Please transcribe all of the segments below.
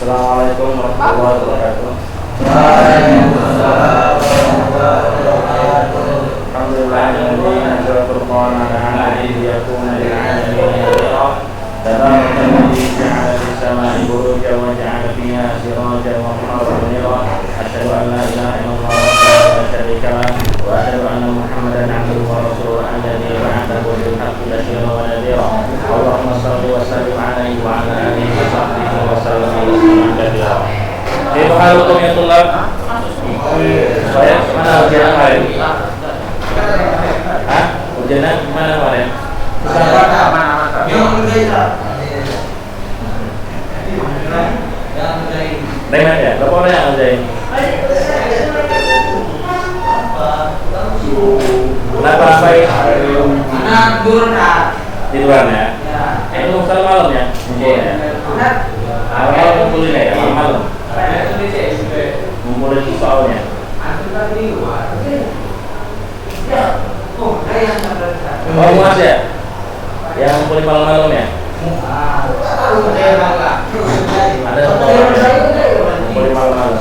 Assalamualaikum warahmatullahi wabarakatuh. Waalaikumsalam warahmatullahi wabarakatuh. Alhamdulillahilladzi anzala al-Qur'ana ala abdihi liyakuna lil-'alamin nadhira. Tabarakal ladzi ja'ala fis-samaa'i burujan wa ja'ala fiha sirajan wa qamaran munira. Asyhadu an la ilaha illallah wahdahu la syarika lahu wa asyhadu anna Muhammadan 'abduhu wa rasuluhu alladzi ba'athahu bil haqqi basyiran wa nadhira. Allahumma shalli wa sallim 'alaihi wa 'ala alihi wa sahbihi wa sallam tasliman katsiran. Kaifa halukum ya tulab? Saya mana ujian kemarin? Hah? Ujiannya gimana kemarin? Dengar ya? Berapa orang yang ngerjain? Kenapa sampai tiduran ya? Itu masalah malam ya? Malam ngumpulin ya? Malam ngumpulin itu soalnya. Oh mas ya? Yang ngumpulin malam-malam ya? Ada satu orang ngumpulin malam-malam.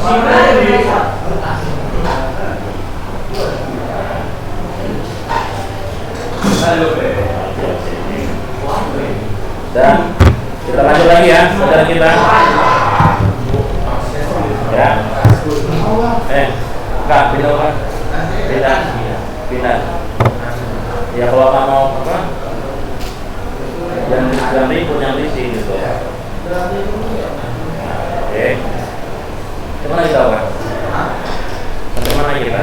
Dan kita lanjut lagi ya, saudara kita. Ya. Enggak, pindah. Ya kalau nggak mau apa? Yang ribut, yang risih gitu ya. Oke. Kemana kita Pak? Kemana kita?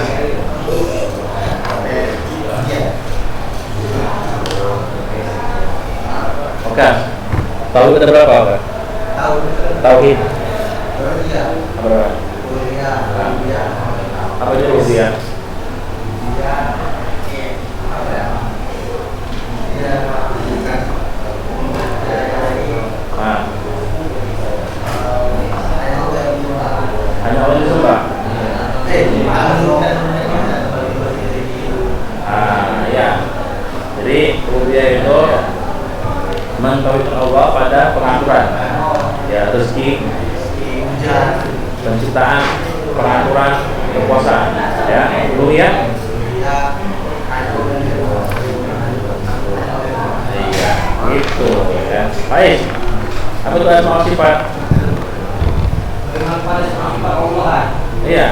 Oke. Tauhid ada berapa Pak? Tauhid. Berapa? Apa itu usia? Hanya Allah disembah. Ya. Jadi rububiyah itu mentauhidkan Allah pada pengaturan, ya rezeki, penciptaan, pengaturan, kekuasaan, ya rububiyah. Iya, gitu ya. Baik. Apa itu asma sifat? Iya.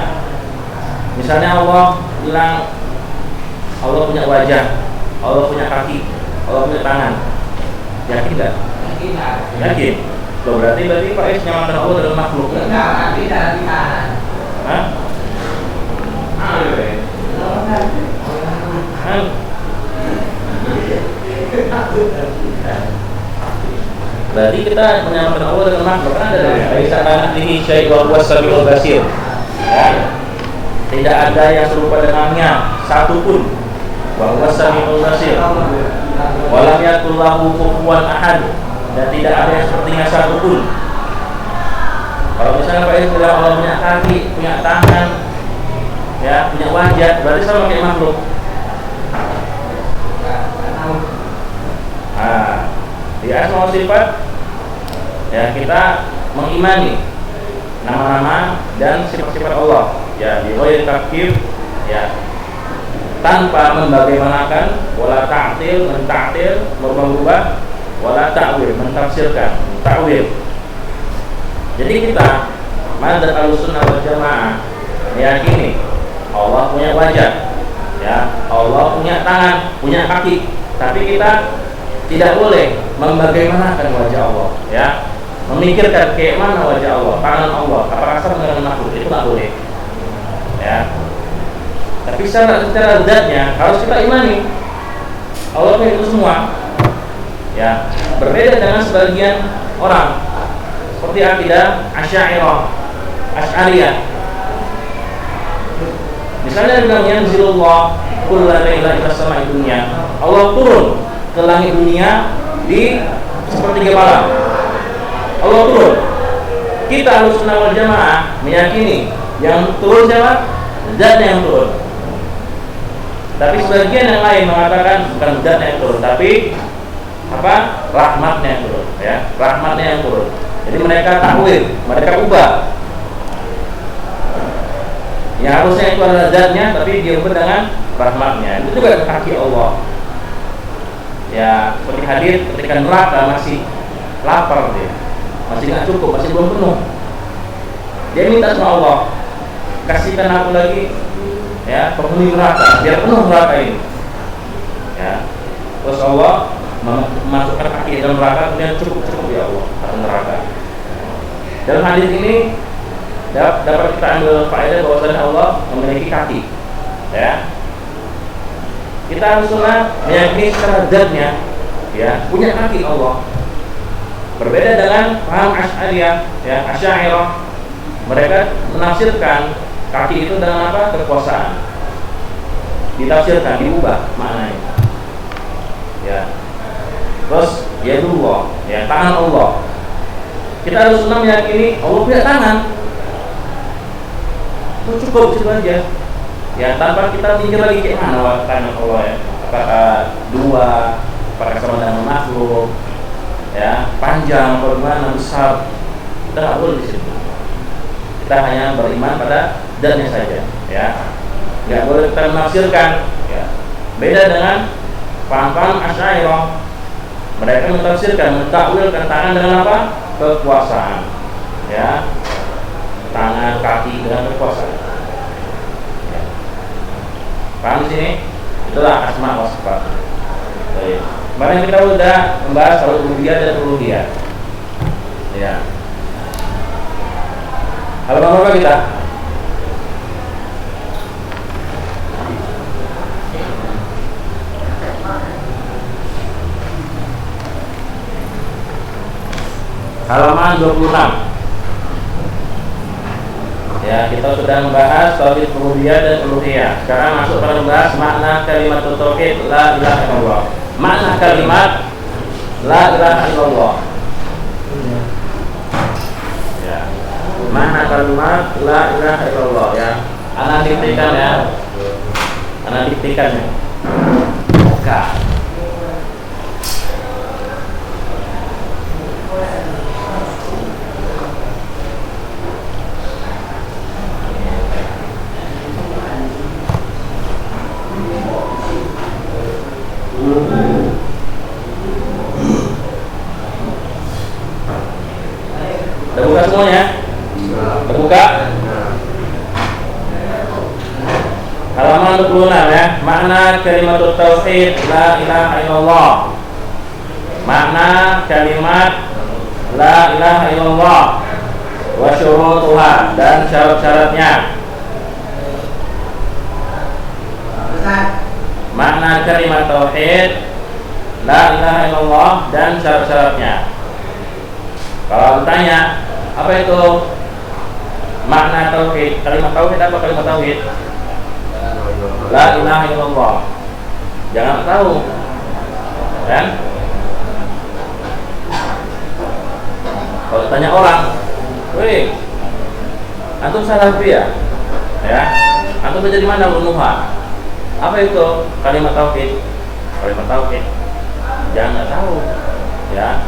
Misalnya Allah bilang Allah punya wajah, Allah punya kaki, Allah punya tangan. Yakin enggak? Yakin. Loh, berarti Pak Is nyamakan Allah dalam makhluk. Hah? Berarti kita menyamakan Allah dengan makhluk. Kan ada dari Aisyah nanti syai' wa huwas samiul basir. Tidak ada yang serupa dengannya satupun. Wa huwas samiul basir. Wa lam yakul lahu kufuwan ahad. Dan tidak ada yang sepertinya satupun. Kalau misalnya Pak Is bilang Allah punya kaki, punya tangan, ya punya wajah, berarti sama kayak makhluk. Di asma wa sifat ya kita mengimani nama-nama dan sifat-sifat Allah, ya di ghairi takfir, ya tanpa membagaimanakan, wala ta'til, mentaktil, merubah-rubah, wala ta'wil, mentafsirkan, ta'wil. Jadi kita madzhab Ahlussunnah wal Jamaah meyakini Allah punya wajah, ya Allah punya tangan, punya kaki, tapi kita tidak boleh membagaimanakan wajah Allah, ya memikirkan kayak mana wajah Allah, tangan Allah, apakah sama dengan makhluk, itu nggak boleh, ya. Tapi secara zatnya harus kita imani Allah punya itu semua, ya. Berbeda dengan sebagian orang seperti akidah Asy'ariyah. Misalnya bilang yanzilullah kullu lailin ila sama'i dunya, Allah turun ke langit dunia di sepertiga malam. Allah turun. Kita Ahlussunnah wal Jamaah meyakini yang turun siapa? Zatnya yang turun. Tapi sebagian yang lain mengatakan bukan zatnya yang turun, tapi apa? Rahmatnya yang turun, ya, rahmatnya yang turun. Jadi mereka takwil, mereka ubah. Yang harusnya itu adalah zatnya, tapi dia ubah dengan rahmatnya. Itu juga kaki Allah. Ya, seperti hadir ketika neraka masih lapar dia, masih nggak cukup, masih belum penuh. Dia minta sama Allah, kasihkan aku lagi, ya, penghuni neraka, biar penuh neraka ini. Ya, terus Allah memasukkan kaki dalam neraka, kemudian cukup ya Allah atau neraka. Dalam hadis ini dapat kita ambil faedah bahwasanya Allah memiliki kaki. Ya, kita harus meyakini secara zatnya, ya, punya kaki Allah. Berbeda dengan paham Asy'ariyah, ya, Asy'ariyah, mereka menafsirkan kaki itu dengan apa? Kekuasaan. Ditafsirkan, diubah maknanya. Ya. Terus yadullah, ya, tangan Allah. Kita harus meyakini Allah punya tangan. Itu cukup itu aja. Ya, tanpa kita mikir lagi kayak mana tangan Allah, ya. Apakah dua, apakah sama dengan makhluk, ya, panjang, bagaimana, besar. Kita nggak boleh di situ. Kita hanya beriman pada zatnya saja, ya. Nggak boleh kita menafsirkan, ya. Beda dengan paham-paham Asy'ariyah. Mereka mentafsirkan, mentakwilkan tangan dengan apa? Kekuasaan, ya, tangan, kaki dengan kekuasaan. Ya. Paham di sini? Itulah asma wa sifat. Baik. Kemarin kita sudah membahas soal rububiyah dan uluhiyah. Ya. Halaman berapa kita? Halaman 26. Ya, kita sudah membahas tauhid rububiyah dan uluhiyah. Sekarang masuk pada membahas makna kalimat tauhid la ilaha illallah. Makna kalimat la ilaha illallah. Ya. Makna kalimat la ilaha illallah, ya. Ana diktikan, ya. Ana diktikan, ya. Oke. Terbuka semuanya? Terbuka? Halaman 26, ya. Makna kalimat tauhid la ilaha illallah. Makna kalimat la ilaha illallah wa syurutuha, dan syarat-syaratnya. Makna kalimat tauhid la ilaha illallah dan syarat-syaratnya. Kalau bertanya, apa itu makna tauhid? Kalimat tauhid apa kalimat tauhid? La ilaha illallah. Jangan tahu, kan? Kalau tanya orang, weh, antum salafi ya? Ya, antum belajar di mana? Unuha. Apa itu kalimat tauhid? Kalimat tauhid, jangan nggak tahu, ya.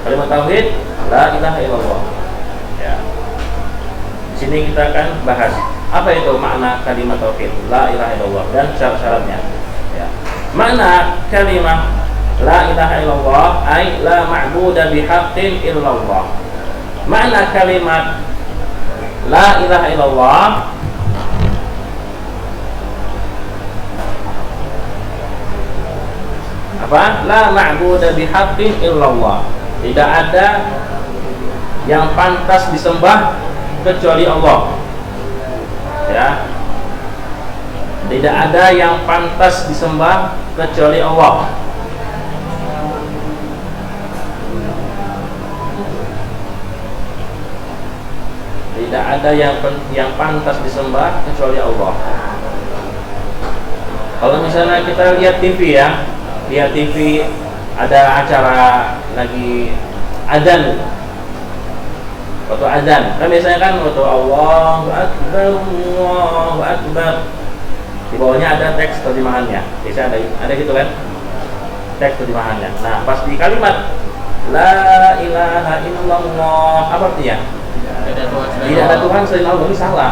Kalimat tauhid la ilaha illallah. Ya. Di sini kita akan bahas apa itu makna kalimat tauhid la ilaha illallah dan syarat-syaratnya. Ya. Makna kalimat la ilaha illallah ay la ma'budu bihaqqin illallah. Makna kalimat la ilaha illallah apa? La ma'budu bihaqqin illallah. Tidak ada yang pantas disembah kecuali Allah. Ya. Tidak ada yang pantas disembah kecuali Allah. Tidak ada yang pantas disembah kecuali Allah. Kalau misalnya kita lihat TV, ya, lihat TV ada acara lagi adzan. Waktu adzan, kan biasanya kan waktu Allahu Akbar, di bawahnya ada teks terjemahannya. Biasanya ada gitu kan. teks terjemahannya. Nah, pas di kalimat la ilaha illallah apa artinya? Tidak ada Tuhan selain Allah, ini salah.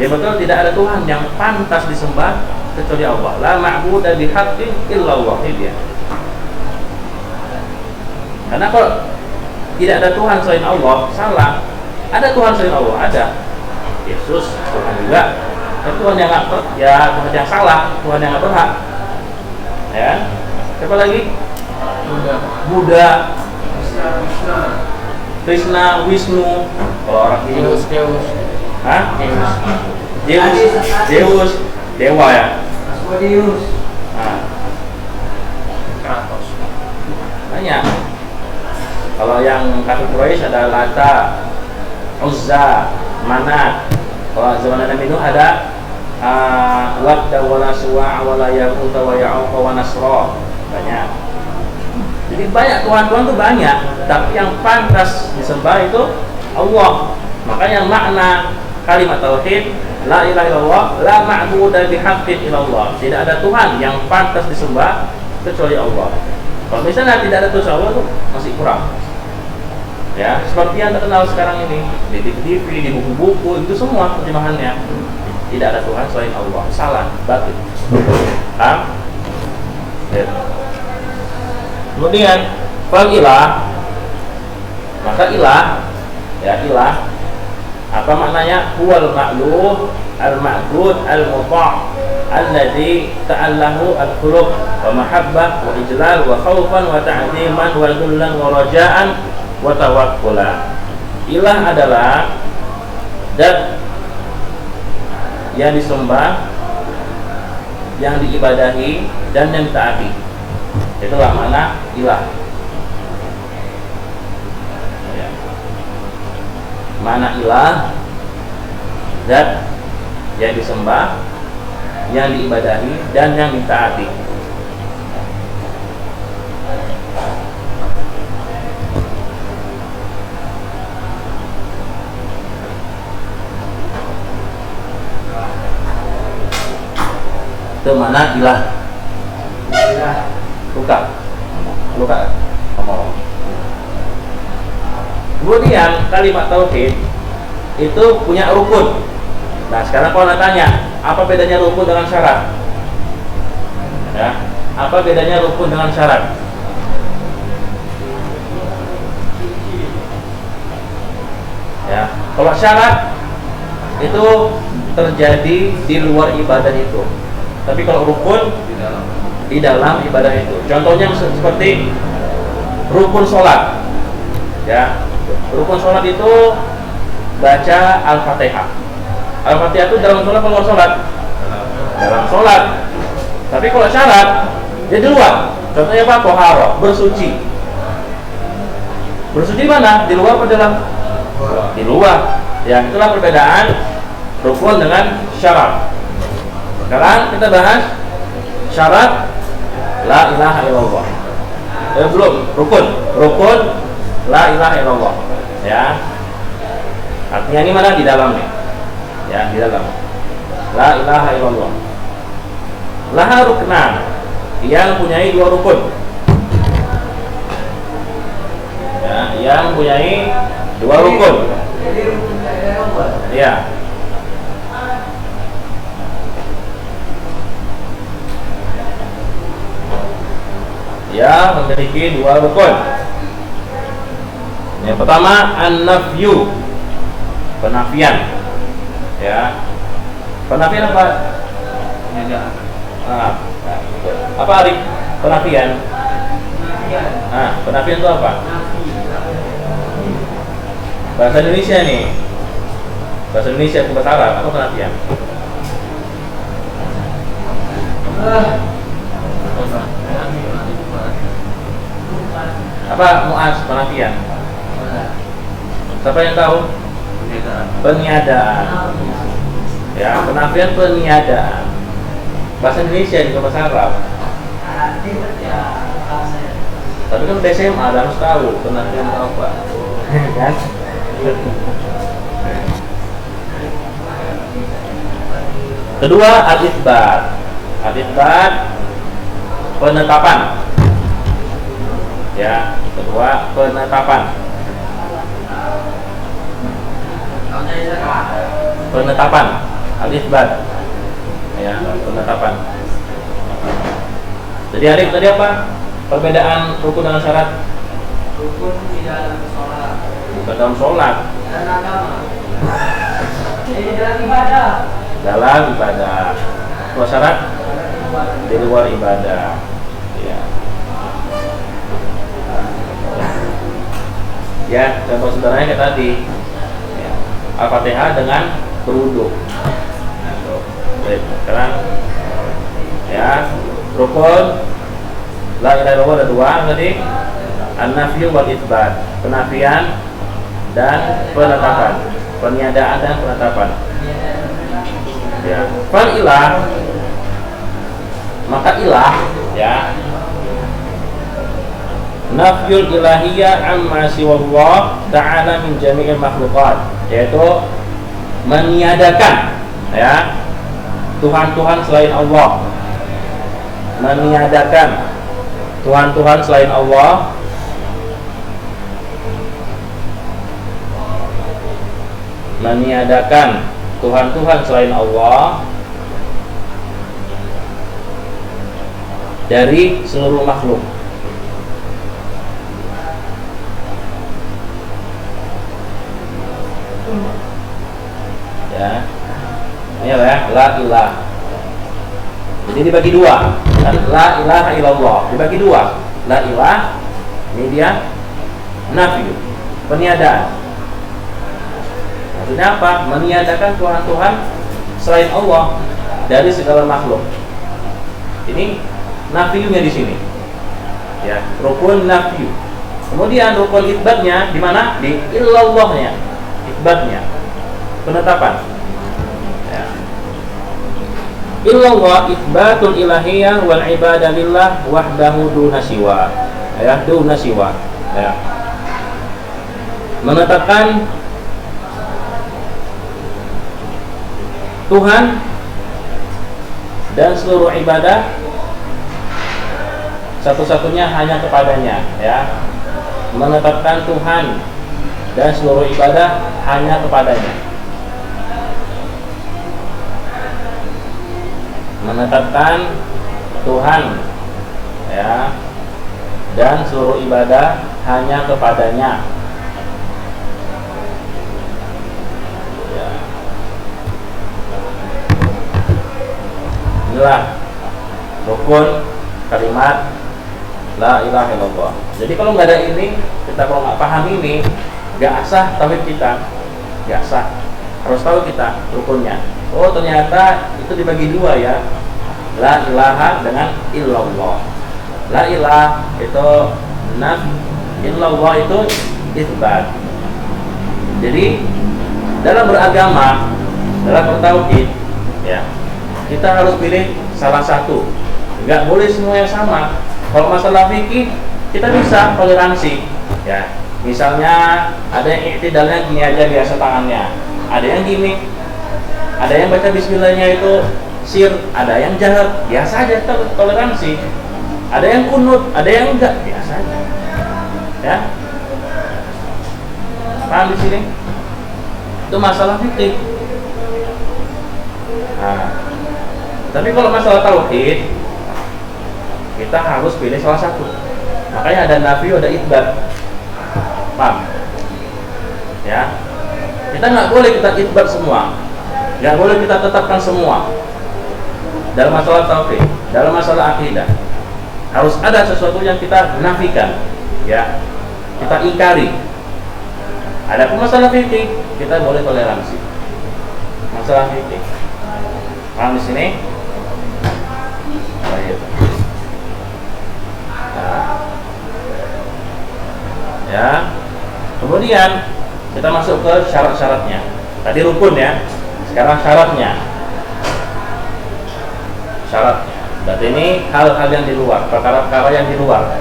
Ya betul, tidak ada Tuhan yang pantas disembah kecuali Allah. La ma'budu bihaqqin illallah, itu dia. Karena kalau tidak ada Tuhan selain Allah, salah. Ada Tuhan selain Allah, ada. Yesus Tuhan juga. Tapi Tuhan yang nggak Tuhan yang salah, Tuhan yang nggak berhak. Ya. Siapa lagi? Buddha, Krishna, Wisnu, kalau orang Hindu, hah? Zeus, dewa ya. Nah. Kratos. Banyak. Kalau yang kafir Quraisy ada Lata, Uzza, Manat. Kalau zaman Nabi Nuh ada Wadda wa Naswa wa la Yaquta wa Ya'uqa wa Nasra. Banyak. Jadi banyak Tuhan-Tuhan itu banyak, tapi yang pantas disembah itu Allah. Makanya makna kalimat tauhid la ilaha illallah la ma'budu bihaqqin illallah. Tidak ada Tuhan yang pantas disembah kecuali Allah. Kalau misalnya tidak ada Tuhan Allah itu masih kurang. Ya, seperti yang terkenal sekarang ini di TV, di buku-buku itu semua terjemahannya tidak ada Tuhan selain Allah. Salah, batil. Paham? Ya. Kemudian ilah, maka ilah, ya ilah, apa maknanya? Huwal ma'luh, al-ma'bud, al-muta' alladzi ta'allahu al-qulub wa mahabbah wa ijlal wa khawfan wa ta'ziman wa dhullan wa raja'an wa tawakkulan. Ilah adalah zat yang disembah, yang diibadahi dan yang ditaati. Itulah makna ilah. Ya. Makna ilah zat yang disembah, yang diibadahi dan yang ditaati. Itu mana ilah. Luka ngomong. Kemudian kalimat tauhid itu punya rukun. Nah sekarang kalau tanya, apa bedanya rukun dengan syarat? Ya, apa bedanya rukun dengan syarat? Ya, kalau syarat itu terjadi di luar ibadah itu. Tapi kalau rukun di dalam ibadah itu. Contohnya seperti rukun sholat. Ya, rukun sholat itu baca Al-Fatihah. Al-Fatihah itu dalam sholat atau luar sholat? Dalam sholat. Tapi kalau syarat dia di luar. Contohnya apa? Toharo, bersuci. Bersuci mana? Di luar atau dalam? Di luar. Ya, itulah perbedaan rukun dengan syarat. Sekarang kita bahas syarat la ilaha illallah. Belum, rukun la ilaha illallah. Ya. Artinya ini mana? Di dalam nih. Ya, di dalam. La ilaha illallah. Laha ruknan, yang mempunyai dua rukun. Ya, yang mempunyai dua rukun. Ya. Ya, memiliki dua rukun. Yang pertama an-nafyu, penafian. Ya, penafian apa? Apa Arif? Penafian. Penafian itu apa? Bahasa Indonesia nih. Bahasa Indonesia bukan bahasa Arab. Apa penafian? Apa mu'az penafian? Siapa yang tahu? Peniadaan. Ya, penafian peniadaan. Bahasa Indonesia juga bahasa Arab. Tapi kan udah SMA harus tahu penafian itu apa. Kan? Kedua, al-itsbat. Al-itsbat penetapan. Ya, kedua penetapan. Penetapan al-itsbat. Ya, penetapan. Jadi Arif tadi apa? Perbedaan rukun dengan syarat? Rukun di dalam sholat. Bukan dalam sholat. Dan agama. Ini dalam ibadah. Dalam ibadah. Kalau syarat di luar ibadah. Ya. Ya, contoh sederhananya kayak tadi. Ya. Al-Fatihah dengan berwudu. Nah, baik, sekarang ya, rukun la ilaha illallah ada dua tadi, an-nafyu wal itsbat, penafian dan penetapan, peniadaan dan penetapan. Ya, fal ilah, maka ilah ya, nafyul ilahiyah amma siwallah ta'ala min jami'il makhluqat, yaitu meniadakan ya Tuhan-Tuhan selain Allah, meniadakan Tuhan-Tuhan selain Allah, meniadakan Tuhan-Tuhan selain Allah dari seluruh makhluk. Ya, ini ya, la ilah. Jadi dibagi dua. La ilaha illallah dibagi dua. La ilah ini dia nafi, peniadaan. Maksudnya apa? Meniadakan Tuhan-Tuhan selain Allah dari segala makhluk. Ini nafiunya di sini. Ya, rukun nafiu. Kemudian rukun itsbatnya di mana? Di illallahnya. Itsbatnya. Penetapan. Ya. Illallah itsbatul ilahiyah wal ibadah lillah wahdahu duna siwa. Ya, duna siwa. Ya. Menetapkan Tuhan dan seluruh ibadah satu-satunya hanya kepadanya, ya. Menetapkan Tuhan dan seluruh ibadah hanya kepadanya. Menetapkan Tuhan ya dan seluruh ibadah hanya kepadanya. Ya. Inilah rukun kalimat la ilaha illallah. Jadi kalau nggak ada ini, kita kalau nggak paham ini, nggak sah tauhid kita, nggak sah. Harus tahu kita rukunnya. Oh ternyata itu dibagi dua ya, la ilaha dengan illallah. La ilah itu naf, illallah itu itsbat. Jadi dalam beragama, dalam bertauhid, ya kita harus pilih salah satu. Nggak boleh semuanya sama. Kalau masalah fikih kita bisa toleransi. Ya, misalnya ada yang iktidalnya gini aja biasa tangannya, ada yang gini. Ada yang baca bismillahnya itu sir, ada yang jahar, biasa aja, kita toleransi. Ada yang kunut, ada yang enggak, biasa aja. Ya. Paham di sini? Itu masalah fikih. Nah, tapi kalau masalah tauhid, kita harus pilih salah satu. Makanya ada nafi, ada itsbat. Paham? Ya. Kita nggak boleh kita itsbat semua. Nggak boleh kita tetapkan semua dalam masalah tauhid, dalam masalah akidah. Harus ada sesuatu yang kita nafikan, ya, kita ingkari. Ada pun masalah fikih, kita boleh toleransi. Masalah fikih, paham di sini? Baik. Nah, ya. Kemudian kita masuk ke syarat-syaratnya. Tadi rukun ya. Sekarang syaratnya. Syaratnya. Berarti ini hal-hal yang di luar, perkara-perkara yang di luar.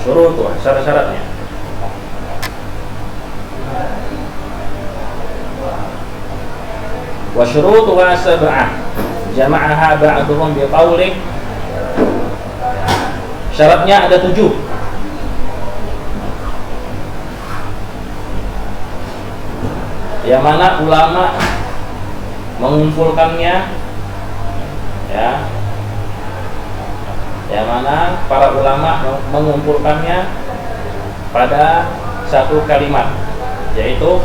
Suruh tuh syarat-syaratnya. Wa syurutuha sab'ah. Jama'aha ba'duhum biqaulih Syaratnya ada 7. Yang mana ulama mengumpulkannya, ya. Yang mana para ulama mengumpulkannya pada satu kalimat, yaitu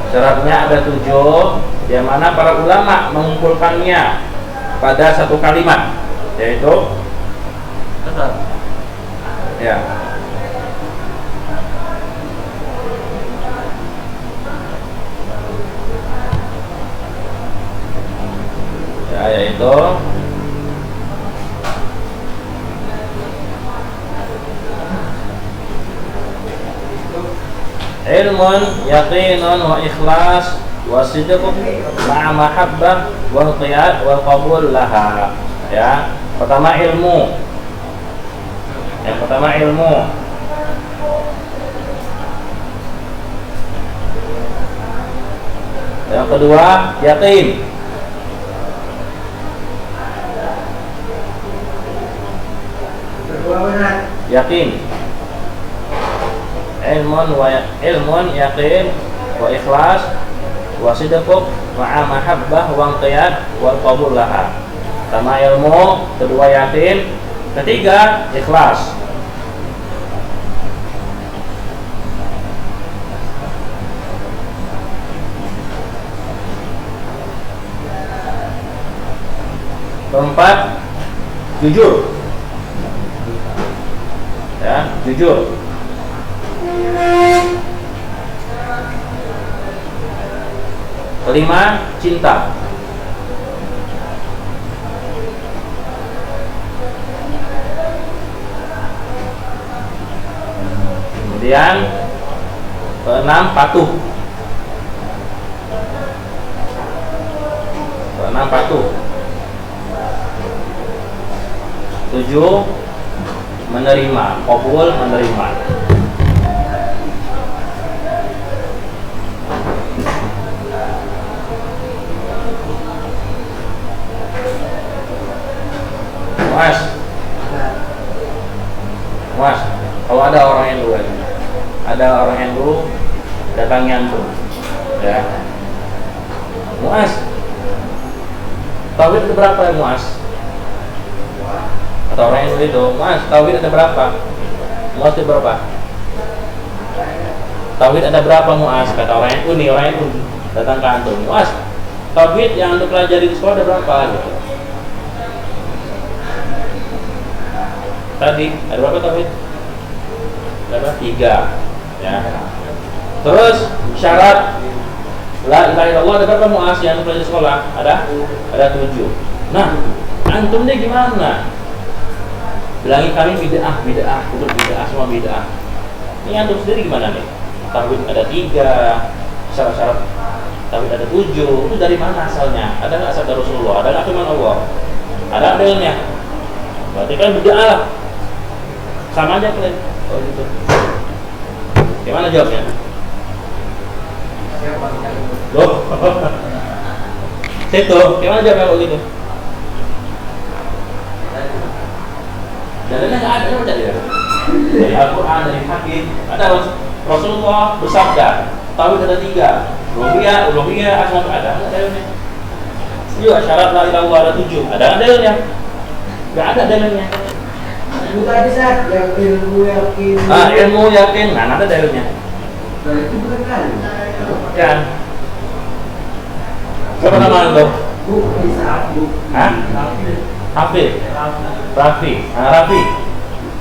syaratnya ada 7, yang mana para ulama mengumpulkannya pada satu kalimat, yaitu ya. Ya, yaitu ilmun, yaqinun, wa ikhlas, wa sidqun ma'a mahabbah, wa qiyad, wa qabul laha. Ya, pertama ilmu. Yang pertama ilmu. Yang kedua yakin. Yakin. Ilmun yakin wa ikhlas wa sidqun ma'a mahabbah wa qiyad, wa qabul laha. Pertama ilmu, kedua yakin, ketiga ikhlas. Keempat jujur. Ya, jujur. Kelima cinta. Kemudian keenam patuh. Keenam patuh. 7 menerima, qabul, menerima. Mas, kalau ada orang yang dulu, datangi antum, ya. Muas, tauhid ada berapa ya Muas? Atau orang yang dulu itu, Muas, tauhid ada berapa? Muas itu berapa? Tauhid ada berapa Muas? Kata orang yang uni, datang ke antum, Muas, tauhid yang antum pelajari di sekolah ada berapa? Gitu. Tadi ada berapa tauhid? Ada 3, ya. Terus syarat la ilaha illallah ada berapa Muas yang antum pelajari di sekolah? Ada 7. Nah, antum deh gimana? Bilangin kami bid'ah, betul bid'ah, semua bid'ah. Ini antum sendiri gimana nih? Tauhid ada 3, syarat-syarat tauhid ada 7. Itu dari mana asalnya? Ada nggak asal dari Rasulullah? Ada nggak firman Allah? Ada dalilnya? Berarti kan bid'ah lah. Sama aja kalian. Oh gitu. Gimana jawabnya? Loh. Situ, gimana jawabnya kalau gitu? Dalilnya nggak ada, coba cari ya. Dari Al-Quran, dari hadis. Ada Rasulullah bersabda, tauhid ada 3. Uluhiyah, asma ada nggak dalilnya? Juga syarat la ilaha illallah ada 7. Ada nggak dalilnya? Nggak ada dalilnya. Bukan bisa yang ilmu yakin. Ilmu yakin, nah ada dalilnya. Itu bukan kan? Bukan. Siapa nama itu? Hah? Hafid. Rafi. Nah, Rafi.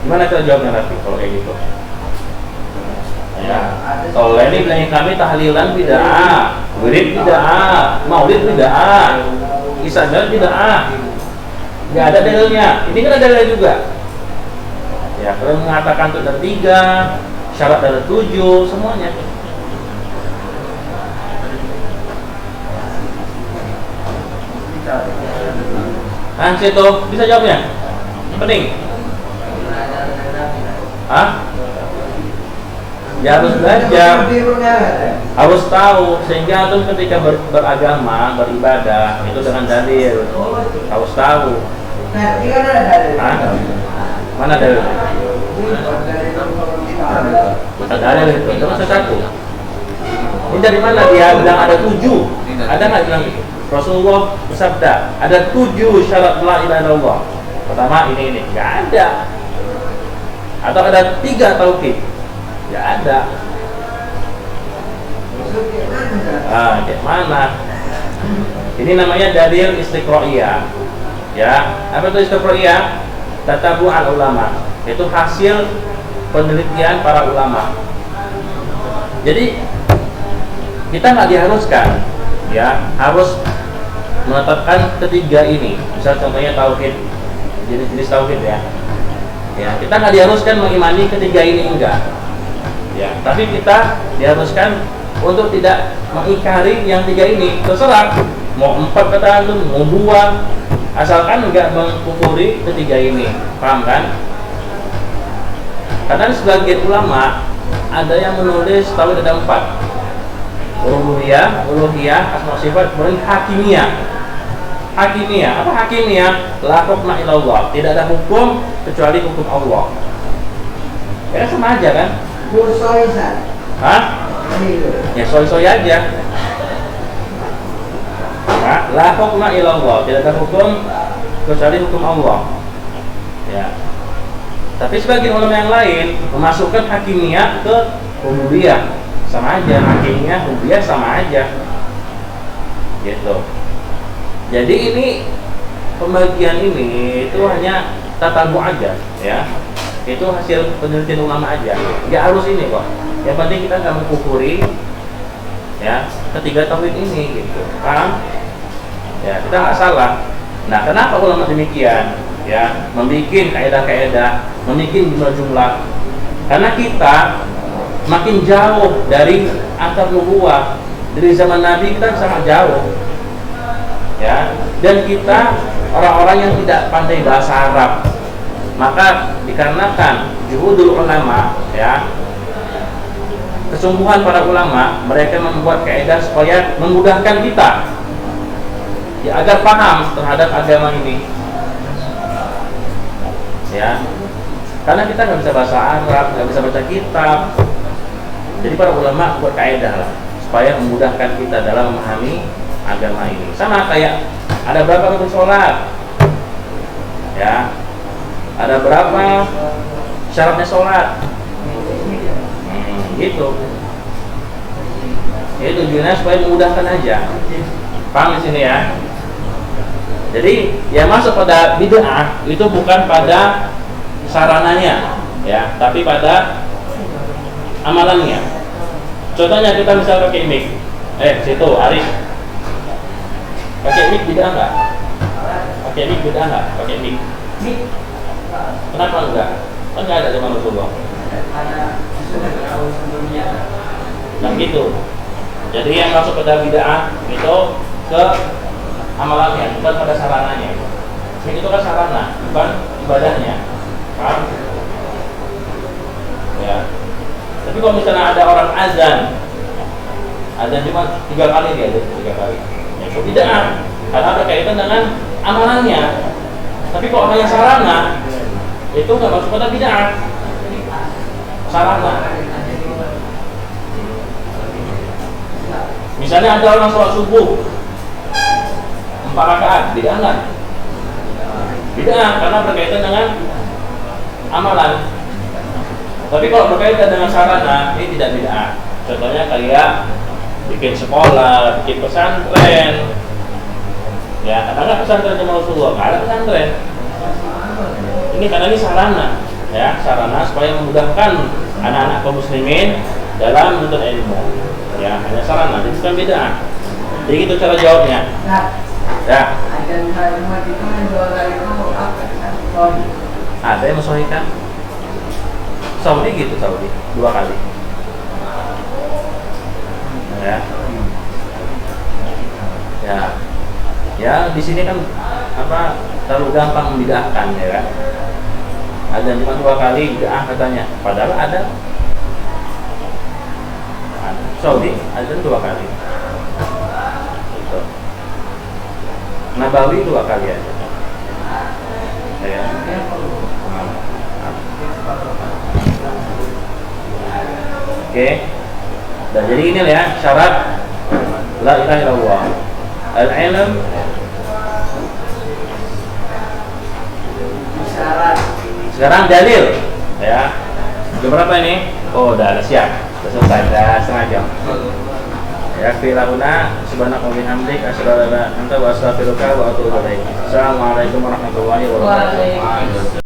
Gimana cara jawabnya Rafi kalau kayak gitu? Ya. Soalnya ini bilangin kami tahlilan bid'ah, wirid bid'ah, maulid bid'ah, isyarat bid'ah. Enggak ada dalilnya. Ini kan ada dalil juga. Ya, kalau mengatakan itu ada 3, syarat ada 7, semuanya. Nah, situ bisa jawabnya. Pening. Hah? Ya harus belajar, harus tahu, sehingga antum ketika beragama, beribadah itu dengan dalil, harus tahu. Mana dalil? Ada dalil itu, cuma satu. Ini dari mana dia bilang ada 7? Ada nggak bilang gitu? Rasulullah bersabda ada 7 syarat la ilaha illallah. Pertama ini, nggak ada. Atau ada 3 tauhid, nggak ada. Kayak mana? Ini namanya dalil istiqro'iyah. Ya, apa itu istiqro'iyah? Tatabu al ulama. Itu hasil penelitian para ulama. Jadi kita nggak diharuskan, ya, harus menetapkan ketiga ini. Misal contohnya tauhid, jenis-jenis tauhid ya. Ya, kita nggak diharuskan mengimani ketiga ini, enggak. Ya, tapi kita diharuskan untuk tidak mengingkari yang 3 ini. Terserah mau 4 kata antum, mau 2, asalkan enggak mengkufuri ketiga ini. Paham kan? Karena sebagian ulama ada yang menulis tauhid ada 4. Uluhiyah, asma sifat, kemudian hakimiyah. Hakimiyah, apa hakimiyah? La hukma illallah, tidak ada hukum kecuali hukum Allah. Ya sama aja kan? Hah? Ya soy-soy aja. Nah, la hukma illallah, tidak ada hukum kecuali hukum Allah. Ya. Tapi sebagian ulama yang lain memasukkan hakimiyah ke uluhiyah. Sama aja, hakimiyah, uluhiyah sama aja. Gitu. Jadi ini pembagian ini itu hanya tatabu aja, ya. Itu hasil penelitian ulama aja. Nggak harus ini kok. Yang penting kita nggak mengkufuri, ya, ketiga tauhid ini, gitu. Paham? Ya, kita nggak salah. Nah, kenapa ulama demikian? Ya, membikin kaidah-kaidah, membikin jumlah-jumlah. Karena kita makin jauh dari antar nubuwah, dari zaman Nabi kita sangat jauh. Ya, dan kita orang-orang yang tidak pandai bahasa Arab. Maka dikarenakan juhudul ulama, ya, kesungguhan para ulama, mereka membuat kaidah supaya memudahkan kita, ya, agar paham terhadap agama ini. Ya, karena kita nggak bisa bahasa Arab, nggak bisa baca kitab. Jadi para ulama buat kaidah lah supaya memudahkan kita dalam memahami agama ini. Sama kayak ada berapa rukun sholat, ya, ada berapa syaratnya sholat, gitu. Jadi tujuannya supaya memudahkan aja. Paham di sini ya? Jadi yang masuk pada bid'ah itu bukan pada sarananya, ya, tapi pada amalannya. Contohnya kita misal pakai mic, situ Arif, pakai mic bid'ah nggak? Pakai mic bid'ah nggak? Pakai mic? Kenapa enggak? Kan nggak ada zaman Rasulullah. Nah gitu. Jadi yang masuk pada bid'ah itu ke amalannya, bukan pada sarananya. Mic itu kan sarana, bukan ibadahnya. Paham? Ya. Tapi kalau misalnya ada orang azan cuma 3 kali dia ada 3 kali, ya itu bid'ah karena berkaitan dengan amalannya. Tapi kalau hanya sarana, itu nggak masuk pada bid'ah. Sarana. Misalnya ada orang sholat subuh 4 rakaat, bid'ah nggak? Bid'ah karena berkaitan dengan amalan. Tapi kalau berkaitan dengan sarana, ini tidak bid'ah. Contohnya kayak bikin sekolah, bikin pesantren. Ya, karena pesantren sama Rasulullah, nggak ada pesantren. Ini karena ini sarana, ya, sarana supaya memudahkan anak-anak kaum muslimin dalam menuntut ilmu. Ya, hanya sarana, jadi bukan bid'ah. Jadi itu cara jawabnya. Ya. Ada yang mensohikan? Saudi gitu, Saudi 2 kali. Ya. Ya. Ya, di sini kan apa terlalu gampang membidahkan, ya kan? Ada cuma 2 kali bid'ah katanya. Padahal ada Saudi azan 2 kali. Gitu. Nabawi 2 kali aja. Ya. Oke. Dan jadi ini ya syarat la ilaha illallah. Al-ilm Syarat. sekarang dalil ya. Jam berapa ini? Oh, udah siap. Sudah selesai, udah setengah jam. Ya, filahuna subhanaka wa bihamdik asyhadu an la ilaha illa anta wa astaghfiruka wa atubu ilaik. Assalamualaikum warahmatullahi wabarakatuh.